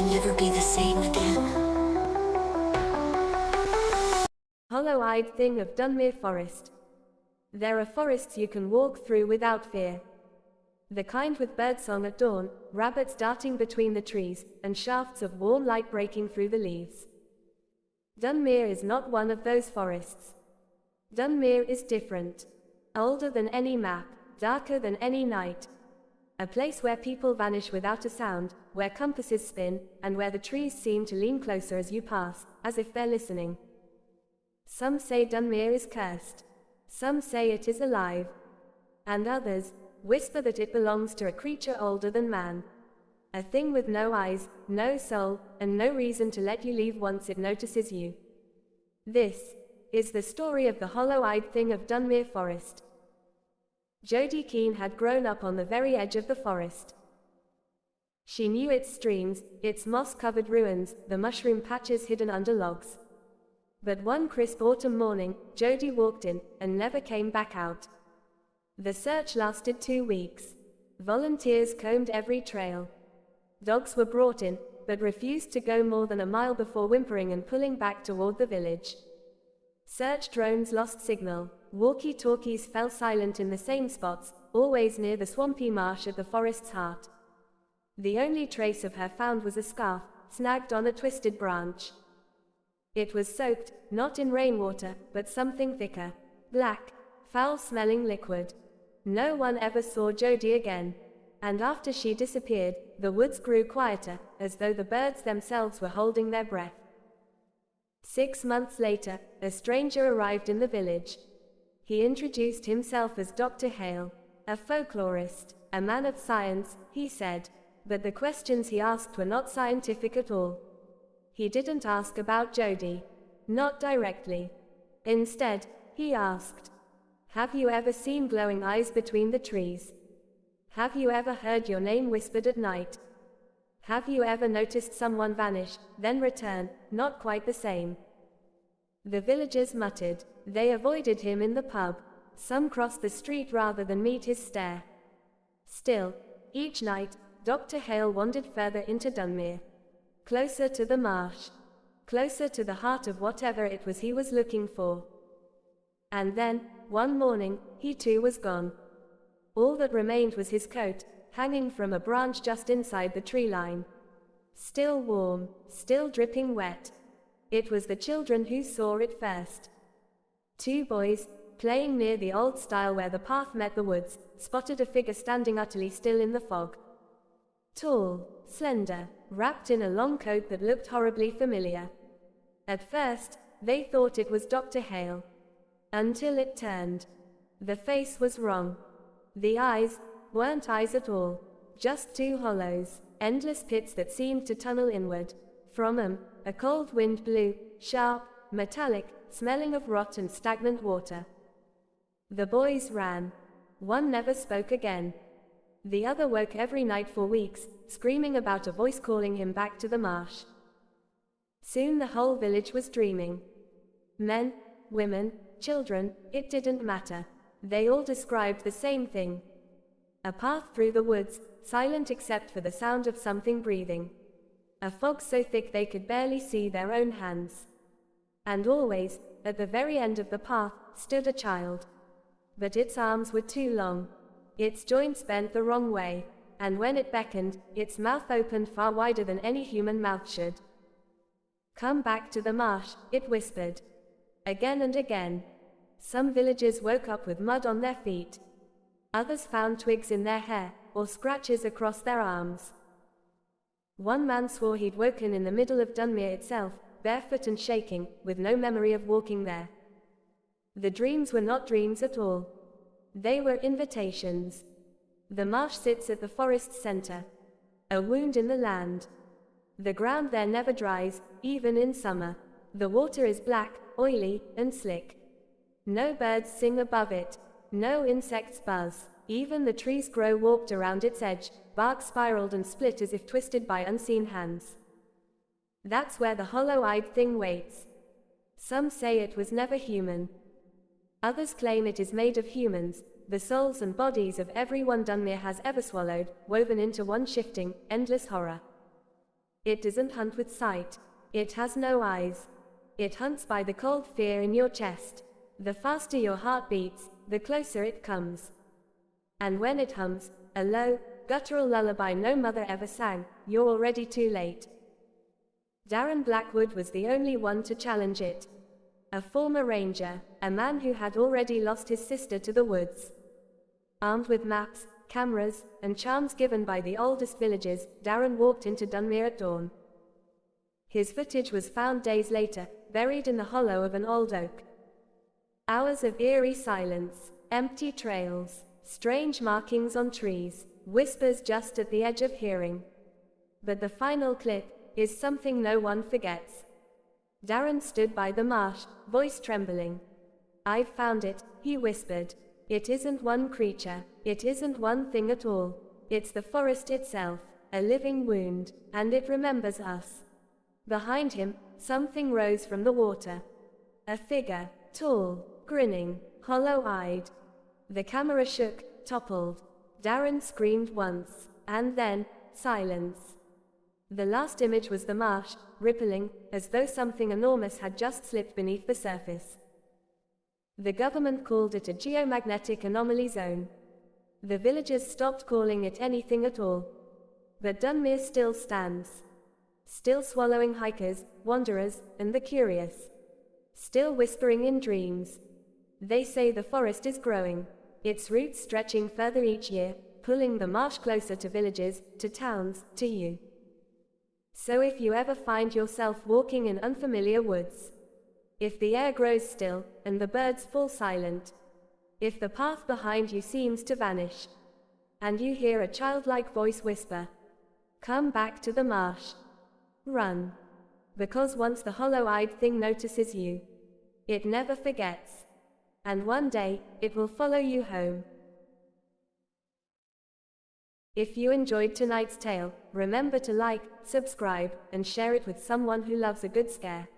can never be the same again. Hollow-eyed thing of Dunmere Forest. There are forests you can walk through without fear. The kind with birdsong at dawn, rabbits darting between the trees, and shafts of warm light breaking through the leaves. Dunmere is not one of those forests. Dunmere is different. Older than any map, darker than any night. A place where people vanish without a sound, where compasses spin, and where the trees seem to lean closer as you pass, as if they're listening. Some say Dunmere is cursed. Some say it is alive. And others whisper that it belongs to a creature older than man. A thing with no eyes, no soul, and no reason to let you leave once it notices you. This is the story of the hollow-eyed thing of Dunmere Forest. Jodie Keane had grown up on the very edge of the forest. She knew its streams, its moss-covered ruins, the mushroom patches hidden under logs. But one crisp autumn morning, Jodie walked in, and never came back out. The search lasted 2 weeks. Volunteers combed every trail. Dogs were brought in, but refused to go more than a mile before whimpering and pulling back toward the village. Search drones lost signal. Walkie-talkies fell silent in the same spots, always near the swampy marsh at the forest's heart. The only trace of her found was a scarf, snagged on a twisted branch. It was soaked, not in rainwater, but something thicker. Black, foul-smelling liquid. No one ever saw Jodie again. And after she disappeared, the woods grew quieter, as though the birds themselves were holding their breath. 6 months later, a stranger arrived in the village. He introduced himself as Dr. Hale, a folklorist, a man of science, he said. But the questions he asked were not scientific at all. He didn't ask about Jodie. Not directly. Instead, he asked, "Have you ever seen glowing eyes between the trees? Have you ever heard your name whispered at night? Have you ever noticed someone vanish, then return, not quite the same?" The villagers muttered. They avoided him in the pub. Some crossed the street rather than meet his stare. Still, each night, Dr. Hale wandered further into Dunmere. Closer to the marsh. Closer to the heart of whatever it was he was looking for. And then, one morning, he too was gone. All that remained was his coat, hanging from a branch just inside the tree line. Still warm, still dripping wet. It was the children who saw it first. 2 boys, playing near the old stile where the path met the woods, spotted a figure standing utterly still in the fog. Tall, slender, wrapped in a long coat that looked horribly familiar. At first, they thought it was Dr. Hale. Until it turned. The face was wrong. The eyes weren't eyes at all. Just 2 hollows, endless pits that seemed to tunnel inward. From them, a cold wind blew, sharp, metallic, smelling of rot and stagnant water. The boys ran. One never spoke again. The other woke every night for weeks, screaming about a voice calling him back to the marsh. Soon the whole village was dreaming. Men, women, children, it didn't matter. They all described the same thing. A path through the woods, silent except for the sound of something breathing. A fog so thick they could barely see their own hands. And always, at the very end of the path, stood a child. But its arms were too long. Its joints bent the wrong way, and when it beckoned, its mouth opened far wider than any human mouth should. "Come back to the marsh," it whispered. Again and again. Some villagers woke up with mud on their feet. Others found twigs in their hair, or scratches across their arms. One man swore he'd woken in the middle of Dunmere itself, barefoot and shaking, with no memory of walking there. The dreams were not dreams at all. They were invitations. The marsh sits at the forest's center. A wound in the land. The ground there never dries, even in summer. The water is black, oily, and slick. No birds sing above it. No insects buzz. Even the trees grow warped around its edge, bark spiraled and split as if twisted by unseen hands. That's where the hollow-eyed thing waits. Some say it was never human. Others claim it is made of humans, the souls and bodies of everyone Dunmere has ever swallowed, woven into one shifting, endless horror. It doesn't hunt with sight. It has no eyes. It hunts by the cold fear in your chest. The faster your heart beats, the closer it comes. And when it hums, a low, guttural lullaby no mother ever sang, you're already too late. Darren Blackwood was the only one to challenge it. A former ranger, a man who had already lost his sister to the woods. Armed with maps, cameras, and charms given by the oldest villagers, Darren walked into Dunmere at dawn. His footage was found days later, buried in the hollow of an old oak. Hours of eerie silence, empty trails, strange markings on trees, whispers just at the edge of hearing. But the final clip is something no one forgets. Darren stood by the marsh, voice trembling. "I've found it," he whispered. "It isn't one creature, it isn't one thing at all. It's the forest itself, a living wound, and it remembers us." Behind him, something rose from the water. A figure, tall, grinning, hollow-eyed. The camera shook, toppled. Darren screamed once, and then, silence. The last image was the marsh, rippling, as though something enormous had just slipped beneath the surface. The government called it a geomagnetic anomaly zone. The villagers stopped calling it anything at all. But Dunmere still stands. Still swallowing hikers, wanderers, and the curious. Still whispering in dreams. They say the forest is growing, its roots stretching further each year, pulling the marsh closer to villages, to towns, to you. So if you ever find yourself walking in unfamiliar woods, if the air grows still, and the birds fall silent, if the path behind you seems to vanish, and you hear a childlike voice whisper, "Come back to the marsh," run. Because once the hollow-eyed thing notices you, it never forgets. And one day, it will follow you home. If you enjoyed tonight's tale, remember to like, subscribe, and share it with someone who loves a good scare.